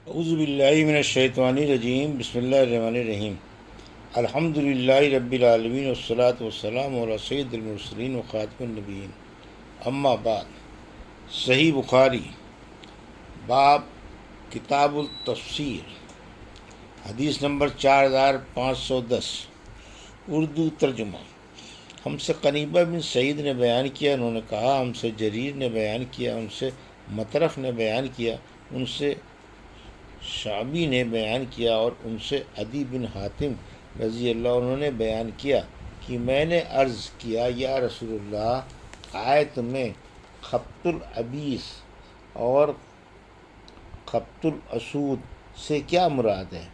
اعوذ باللہ من الشیطان الرجیم، بسم اللہ الرحمن الرحیم۔ الحمد للہ رب العالمین والصلاة والسلام علی سید المرسلین و خاتم النبیین، اما بعد۔ صحیح بخاری باب کتاب التفسیر، حدیث نمبر 4510، اردو ترجمہ۔ ہم سے قنیبہ بن سعید نے بیان کیا، انہوں نے کہا ہم سے جریر نے بیان کیا، ان سے مطرف نے بیان کیا، ان سے شعبی نے بیان کیا، اور ان سے عدی بن حاتم رضی اللہ عنہ نے بیان کیا کہ میں نے عرض کیا، یا رسول اللہ، آیت میں خبط العبیس اور خبط الاسود سے کیا مراد ہے؟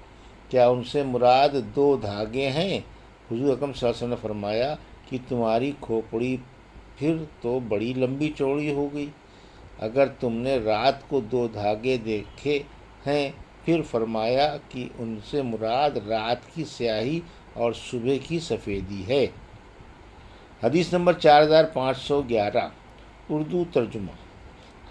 کیا ان سے مراد دو دھاگے ہیں؟ حضور اکرم صلی اللہ علیہ وسلم نے فرمایا کہ تمہاری کھوپڑی پھر تو بڑی لمبی چوڑی ہو گئی۔ اگر تم نے رات کو دو دھاگے دیکھے ہیں، پھر فرمایا کہ ان سے مراد رات کی سیاہی اور صبح کی سفیدی ہے۔ حدیث نمبر 4511، اردو ترجمہ۔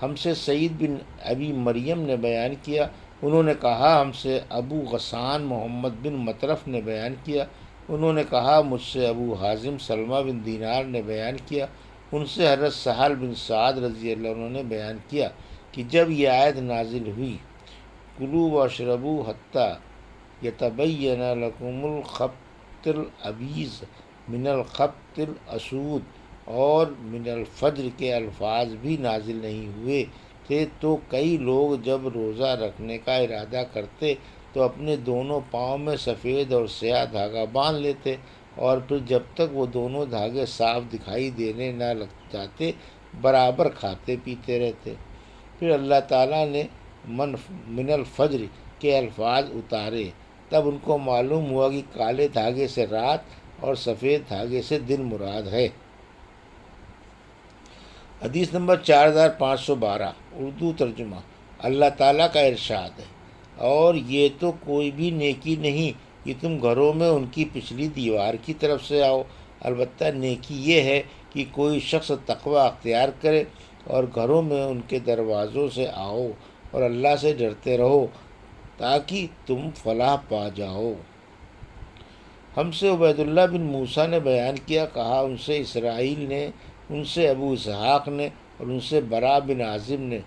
ہم سے سعید بن ابی مریم نے بیان کیا، انہوں نے کہا ہم سے ابو غسان محمد بن مطرف نے بیان کیا، انہوں نے کہا مجھ سے ابو حازم سلمہ بن دینار نے بیان کیا، ان سے حضرت سہل بن سعد رضی اللہ عنہ نے بیان کیا کہ جب یہ آیت نازل ہوئی، کلوا واشربوا حتی یتبین لکم الخبط الابیض من الخبط الاسود اور من الفجر کے الفاظ بھی نازل نہیں ہوئے تھے، تو کئی لوگ جب روزہ رکھنے کا ارادہ کرتے تو اپنے دونوں پاؤں میں سفید اور سیاہ دھاگا باندھ لیتے، اور پھر جب تک وہ دونوں دھاگے صاف دکھائی دینے نہ لگ جاتے برابر کھاتے پیتے رہتے۔ پھر اللہ تعالیٰ نے من الفجر کے الفاظ اتارے، تب ان کو معلوم ہوا کہ کالے دھاگے سے رات اور سفید دھاگے سے دن مراد ہے۔ حدیث نمبر 4512، اردو ترجمہ۔ اللہ تعالیٰ کا ارشاد ہے، اور یہ تو کوئی بھی نیکی نہیں کہ تم گھروں میں ان کی پچھلی دیوار کی طرف سے آؤ، البتہ نیکی یہ ہے کہ کوئی شخص تقوی اختیار کرے اور گھروں میں ان کے دروازوں سے آؤ اور اللہ سے ڈرتے رہو تاکہ تم فلاح پا جاؤ۔ ہم سے عبید اللہ بن موسیٰ نے بیان کیا، کہا ان سے اسرائیل نے، ان سے ابو اسحاق نے اور ان سے برا بن عازب نے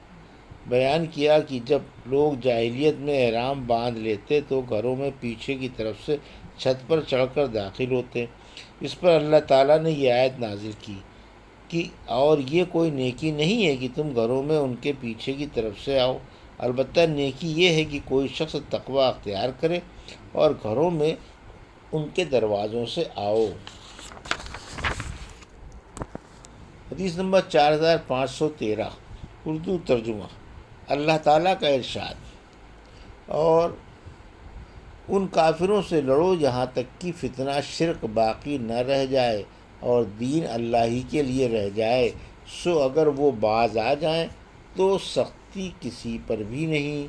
بیان کیا کہ جب لوگ جاہلیت میں احرام باندھ لیتے تو گھروں میں پیچھے کی طرف سے چھت پر چڑھ کر داخل ہوتے۔ اس پر اللہ تعالیٰ نے یہ آیت نازل کی کہ اور یہ کوئی نیکی نہیں ہے کہ تم گھروں میں ان کے پیچھے کی طرف سے آؤ، البتہ نیکی یہ ہے کہ کوئی شخص تقوی اختیار کرے اور گھروں میں ان کے دروازوں سے آؤ۔ حدیث نمبر 4513، اردو ترجمہ۔ اللہ تعالیٰ کا ارشاد، اور ان کافروں سے لڑو یہاں تک کہ فتنہ شرک باقی نہ رہ جائے اور دین اللہ ہی کے لیے رہ جائے، سو اگر وہ باز آ جائیں تو سختی کسی پر بھی نہیں،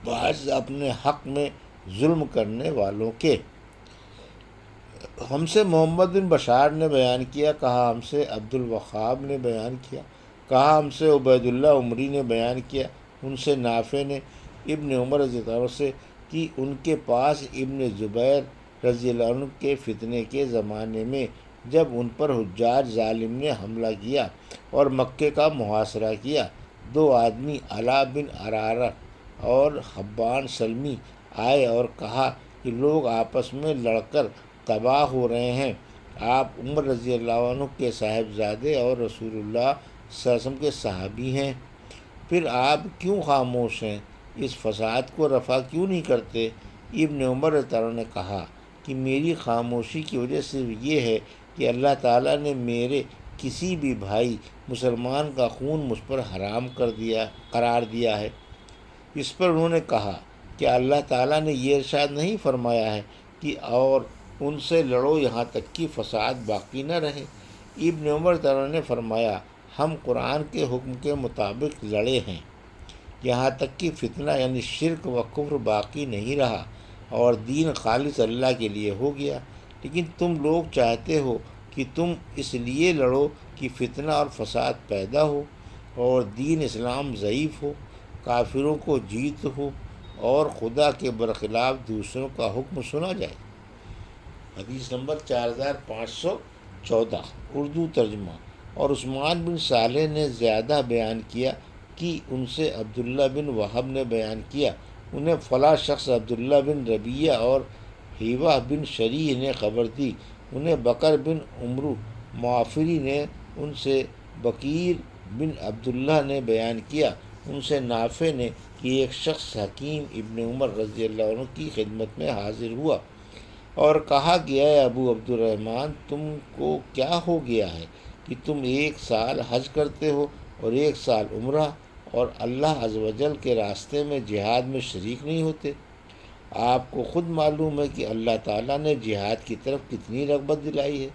باز اپنے حق میں ظلم کرنے والوں کے۔ ہم سے محمد بن بشار نے بیان کیا، کہا ہم سے عبد الوہاب نے بیان کیا، کہا ہم سے عبید اللہ عمری نے بیان کیا، ان سے نافع نے ابن عمر رضی اللہ عنہ سے کہ ان کے پاس ابن زبیر رضی اللہ عنہ کے فتنے کے زمانے میں جب ان پر حجاج ظالم نے حملہ کیا اور مکے کا محاصرہ کیا، دو آدمی علا بن عرارہ اور حبان سلمی آئے اور کہا کہ لوگ آپس میں لڑ کر تباہ ہو رہے ہیں، آپ عمر رضی اللہ عنہ کے صاحبزادے اور رسول اللہ صلی اللہ علیہ وسلم کے صحابی ہیں، پھر آپ کیوں خاموش ہیں؟ اس فساد کو رفع کیوں نہیں کرتے؟ ابن عمر رضی اللہ عنہ نے کہا کہ میری خاموشی کی وجہ صرف یہ ہے کہ اللہ تعالیٰ نے میرے کسی بھی بھائی مسلمان کا خون مجھ پر حرام قرار دیا ہے۔ اس پر انہوں نے کہا کہ اللہ تعالیٰ نے یہ ارشاد نہیں فرمایا ہے کہ اور ان سے لڑو یہاں تک کہ فساد باقی نہ رہے؟ ابن عمر تعالیٰ نے فرمایا ہم قرآن کے حکم کے مطابق لڑے ہیں یہاں تک کہ فتنہ یعنی شرک و کفر باقی نہیں رہا اور دین خالص اللہ کے لیے ہو گیا، لیکن تم لوگ چاہتے ہو کہ تم اس لیے لڑو کہ فتنہ اور فساد پیدا ہو اور دین اسلام ضعیف ہو، کافروں کو جیت ہو اور خدا کے برخلاف دوسروں کا حکم سنا جائے۔ حدیث نمبر 4514 اردو ترجمہ۔ اور عثمان بن صالح نے زیادہ بیان کیا کہ ان سے عبداللہ بن وہب نے بیان کیا، انہیں فلاں شخص عبداللہ بن ربیہ اور حیوہ بن شریح نے خبر دی، انہیں بکر بن عمرو معافری نے ان سے بکیر بن عبداللہ نے بیان کیا، ان سے نافع نے کہ ایک شخص حکیم ابن عمر رضی اللہ عنہ کی خدمت میں حاضر ہوا اور کہا کہ اے ابو عبد الرحمن، تم کو کیا ہو گیا ہے کہ تم 1 سال حج کرتے ہو اور 1 سال عمرہ، اور اللہ عز و جل کے راستے میں جہاد میں شریک نہیں ہوتے؟ آپ کو خود معلوم ہے کہ اللہ تعالیٰ نے جہاد کی طرف کتنی رغبت دلائی ہے۔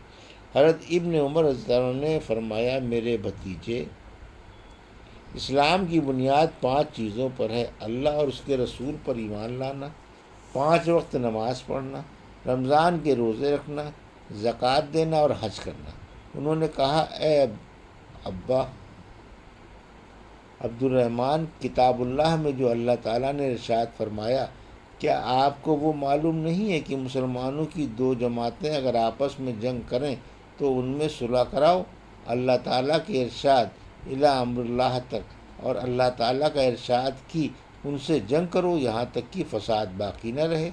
حضرت ابن عمر رضی اللہ عنہ نے فرمایا، میرے بھتیجے، اسلام کی بنیاد 5 چیزوں پر ہے: اللہ اور اس کے رسول پر ایمان لانا، 5 وقت نماز پڑھنا، رمضان کے روزے رکھنا، زکوٰۃ دینا اور حج کرنا۔ انہوں نے کہا، اے ابا عبد الرحمن، کتاب اللہ میں جو اللہ تعالیٰ نے ارشاد فرمایا، کیا آپ کو وہ معلوم نہیں ہے کہ مسلمانوں کی 2 جماعتیں اگر آپس میں جنگ کریں تو ان میں صلح کراؤ؟ اللہ تعالیٰ کے ارشاد الی امر اللہ تک، اور اللہ تعالیٰ کا ارشاد کی ان سے جنگ کرو یہاں تک کہ فساد باقی نہ رہے۔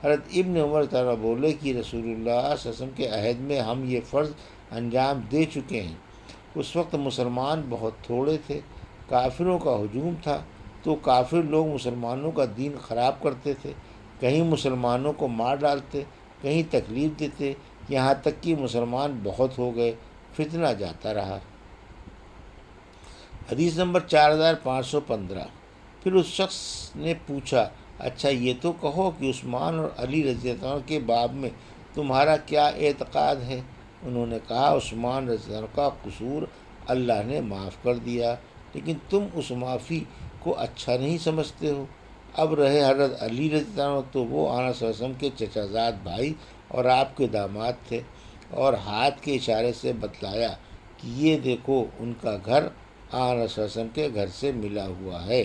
حضرت ابن عمر تعالیٰ بولے کہ رسول اللہ صلی اللہ علیہ وسلم کے عہد میں ہم یہ فرض انجام دے چکے ہیں۔ اس وقت مسلمان بہت تھوڑے تھے، کافروں کا ہجوم تھا، تو کافر لوگ مسلمانوں کا دین خراب کرتے تھے، کہیں مسلمانوں کو مار ڈالتے، کہیں تکلیف دیتے، یہاں تک کہ مسلمان بہت ہو گئے، فتنہ جاتا رہا۔ حدیث نمبر 4515 پھر اس شخص نے پوچھا، اچھا یہ تو کہو کہ عثمان اور علی رضی اللہ عنہ کے باب میں تمہارا کیا اعتقاد ہے؟ انہوں نے کہا، عثمان رضی اللہ عنہ کا قصور اللہ نے معاف کر دیا، لیکن تم اس معافی کو اچھا نہیں سمجھتے ہو۔ اب رہے حضرت علی رضی اللہ عنہ، تو وہ آقا صلی اللہ علیہ وسلم کے چچا زاد بھائی اور آپ کے داماد تھے، اور ہاتھ کے اشارے سے بتلایا کہ یہ دیکھو ان کا گھر آقا صلی اللہ علیہ وسلم کے گھر سے ملا ہوا ہے۔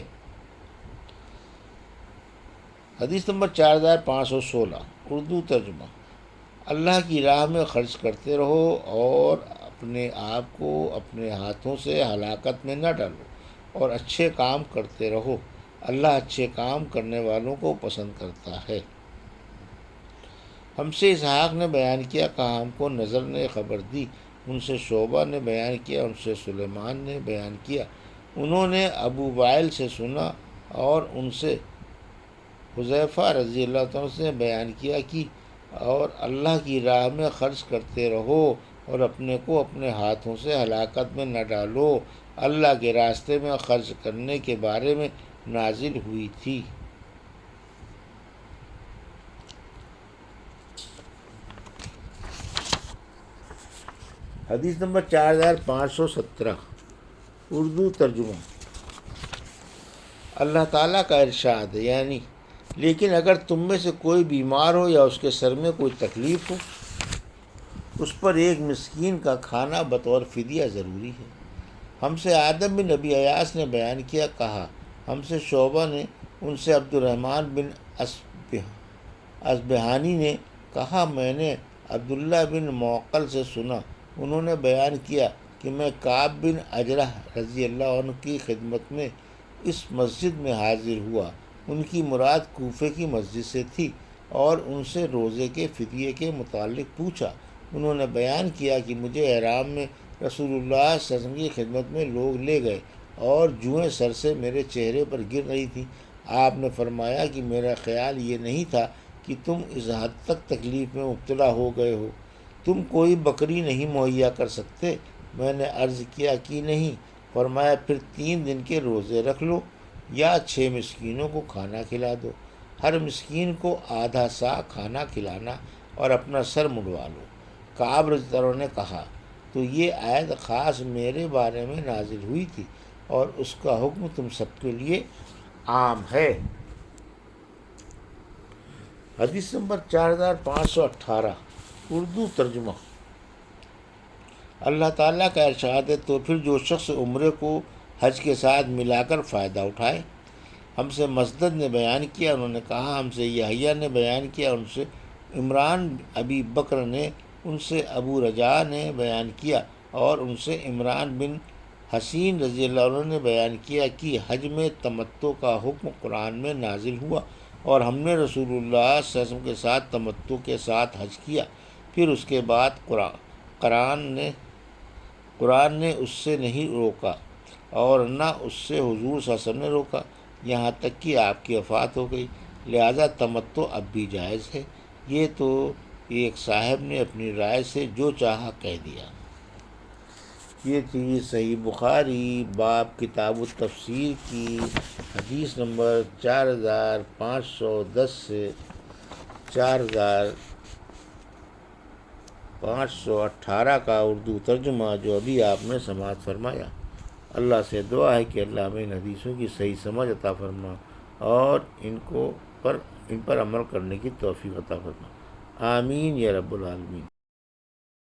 حدیث نمبر 4516 اردو ترجمہ۔ اللہ کی راہ میں خرچ کرتے رہو اور اپنے آپ کو اپنے ہاتھوں سے ہلاکت میں نہ ڈالو، اور اچھے کام کرتے رہو، اللہ اچھے کام کرنے والوں کو پسند کرتا ہے۔ ہم سے اسحاق نے بیان کیا، کہا ہم کو نظر نے خبر دی، ان سے شعبہ نے بیان کیا، ان سے سلیمان نے بیان کیا، انہوں نے ابو وائل سے سنا، اور ان سے حذیفہ رضی اللہ عنہ سے بیان کیا کہ اور اللہ کی راہ میں خرچ کرتے رہو اور اپنے کو اپنے ہاتھوں سے ہلاکت میں نہ ڈالو، اللہ کے راستے میں خرچ کرنے کے بارے میں نازل ہوئی تھی۔ حدیث نمبر 4517 اردو ترجمہ۔ اللہ تعالیٰ کا ارشاد ہے، یعنی لیکن اگر تم میں سے کوئی بیمار ہو یا اس کے سر میں کوئی تکلیف ہو، اس پر 1 مسکین کا کھانا بطور فدیہ ضروری ہے۔ ہم سے آدم بن ابی ایاس نے بیان کیا، کہا ہم سے شعبہ نے، ان سے عبد الرحمن بن اصبہانی نے کہا میں نے عبداللہ بن معقل سے سنا، انہوں نے بیان کیا کہ میں کعب بن عجرہ رضی اللہ عنہ کی خدمت میں اس مسجد میں حاضر ہوا، ان کی مراد کوفے کی مسجد سے تھی، اور ان سے روزے کے فدیے کے متعلق پوچھا۔ انہوں نے بیان کیا کہ مجھے احرام میں رسول اللہ صلی اللہ علیہ وسلم کی خدمت میں لوگ لے گئے اور جوئیں سر سے میرے چہرے پر گر رہی تھیں۔ آپ نے فرمایا کہ میرا خیال یہ نہیں تھا کہ تم اس حد تک تکلیف میں مبتلا ہو گئے ہو، تم کوئی بکری نہیں مہیا کر سکتے؟ میں نے عرض کیا کہ نہیں۔ فرمایا پھر 3 دن کے روزے رکھ لو یا 6 مسکینوں کو کھانا کھلا دو، ہر مسکین کو آدھا سا کھانا کھلانا اور اپنا سر منڈوا لو۔ کعب رضی اللہ عنہ نے کہا، تو یہ آیت خاص میرے بارے میں نازل ہوئی تھی، اور اس کا حکم تم سب کے لیے عام ہے۔ حدیث نمبر 4518 اردو ترجمہ۔ اللہ تعالیٰ کا ارشاد ہے، تو پھر جو شخص عمرے کو حج کے ساتھ ملا کر فائدہ اٹھائے۔ ہم سے مسدد نے بیان کیا، انہوں نے کہا ہم سے یحییٰ نے بیان کیا، ان سے عمران ابی بکر نے، ان سے ابو رجاء نے بیان کیا، اور ان سے عمران بن حسین رضی اللہ عنہ نے بیان کیا کہ حج میں تمتع کا حکم قرآن میں نازل ہوا، اور ہم نے رسول اللہ صلی اللہ علیہ وسلم کے ساتھ تمتع کے ساتھ حج کیا، پھر اس کے بعد قرآن نے اس سے نہیں روکا، اور نہ اس سے حضور صلی اللہ علیہ وسلم نے روکا، یہاں تک کہ آپ کی وفات ہو گئی، لہذا تمتع اب بھی جائز ہے۔ یہ تو ایک صاحب نے اپنی رائے سے جو چاہا کہہ دیا۔ یہ تھی صحیح بخاری باب کتاب التفسیر کی حدیث نمبر 4510 سے 4518 کا اردو ترجمہ جو ابھی آپ نے سماعت فرمایا۔ اللہ سے دعا ہے کہ اللہ ہمیں ان حدیثوں کی صحیح سمجھ عطا فرما، اور ان پر عمل کرنے کی توفیق عطا فرما، آمین یا رب العالمین۔